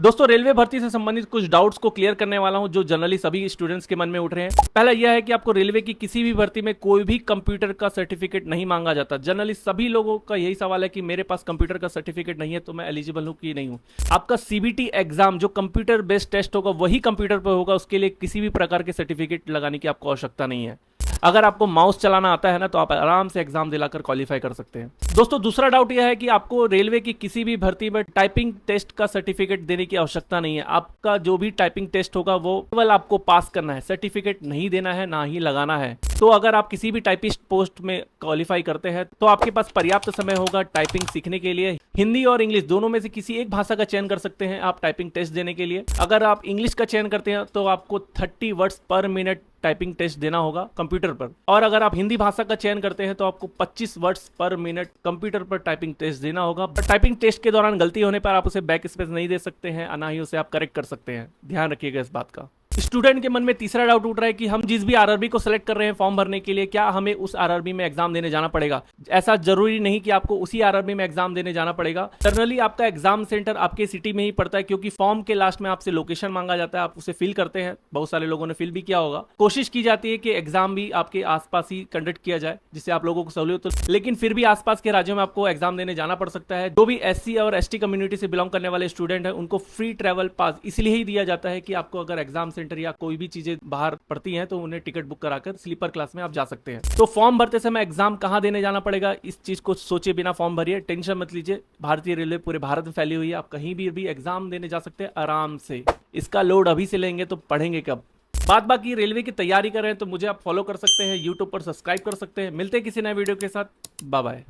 दोस्तों, रेलवे भर्ती से संबंधित कुछ डाउट्स को क्लियर करने वाला हूं जो जनरली सभी स्टूडेंट्स के मन में उठ रहे हैं। पहला यह है कि आपको रेलवे की किसी भी भर्ती में कोई भी कंप्यूटर का सर्टिफिकेट नहीं मांगा जाता। जनरली सभी लोगों का यही सवाल है कि मेरे पास कंप्यूटर का सर्टिफिकेट नहीं है तो मैं एलिजिबल हूं कि नहीं हूं। आपका सीबीटी एग्जाम जो कंप्यूटर बेस्ड टेस्ट होगा वही कंप्यूटर पर होगा, उसके लिए किसी भी प्रकार के सर्टिफिकेट लगाने की आपको आवश्यकता नहीं है। अगर आपको माउस चलाना आता है ना तो आप आराम से एग्जाम दिलाकर क्वालिफाई कर सकते हैं। दोस्तों, दूसरा डाउट यह है कि आपको रेलवे की किसी भी भर्ती में टाइपिंग टेस्ट का सर्टिफिकेट देने की आवश्यकता नहीं है। आपका जो भी टाइपिंग टेस्ट होगा वो केवल आपको पास करना है, सर्टिफिकेट नहीं देना है, ना ही लगाना है। तो अगर आप किसी भी टाइपिस्ट पोस्ट में क्वालिफाई करते हैं तो आपके पास पर्याप्त समय होगा टाइपिंग सीखने के लिए। हिंदी और इंग्लिश दोनों में से किसी एक भाषा का चयन कर सकते हैं आप टाइपिंग टेस्ट देने के लिए। अगर आप इंग्लिश का चयन करते हैं तो आपको 30 वर्ड्स पर मिनट टाइपिंग टेस्ट देना होगा कंप्यूटर पर, और अगर आप हिंदी भाषा का चयन करते हैं तो आपको 25 वर्ड्स पर मिनट कंप्यूटर पर टाइपिंग टेस्ट देना होगा। टाइपिंग टेस्ट के दौरान गलती होने पर आप उसे बैक स्पेस नहीं दे सकते हैं, ना ही उसे आप करेक्ट कर सकते हैं। ध्यान रखिएगा इस बात का। स्टूडेंट के मन में तीसरा डाउट उठ रहा है कि हम जिस भी आरआरबी को सिलेक्ट कर रहे हैं फॉर्म भरने के लिए, क्या हमें उस आरआरबी में एग्जाम देने जाना पड़ेगा? ऐसा जरूरी नहीं कि आपको उसी आरआरबी में एग्जाम देने जाना पड़ेगा। जनरली आपका एग्जाम सेंटर आपके सिटी में ही पड़ता है, क्योंकि फॉर्म के लास्ट में आपसे लोकेशन मांगा जाता है, आप उसे फिल करते हैं। बहुत सारे लोगों ने फिल भी किया होगा। कोशिश की जाती है कि एग्जाम भी आपके आसपास ही कंडक्ट किया जाए जिससे आप लोगों को सहूलियत हो, लेकिन फिर भी आसपास के राज्यों में आपको एग्जाम देने जाना पड़ सकता है। जो भी एससी और एसटी कम्युनिटी से बिलोंग करने वाले स्टूडेंट हैं उनको फ्री ट्रैवल पास इसलिए ही दिया जाता है कि आपको अगर एग्जाम सेंटर या कोई भी चीजें बाहर पड़ती हैं तो उन्हें टिकट बुक कराकर स्लीपर क्लास में आप जा सकते हैं। तो फॉर्म भरते समय एग्जाम कहां देने जाना पड़ेगा, इस चीज को सोचे बिना फॉर्म भरिए, टेंशन मत लीजिए। भारतीय रेलवे पूरे भारत में फैली हुई है, आप कहीं भी एग्जाम देने जा सकते हैं आराम से। इसका लोड अभी से लेंगे तो पढ़ेंगे कब? बात बाकी रेलवे की तैयारी कर रहे हैं तो मुझे आप फॉलो कर सकते हैं, यूट्यूब पर सब्सक्राइब कर सकते हैं। मिलते हैं किसी नए वीडियो के साथ। Bye bye.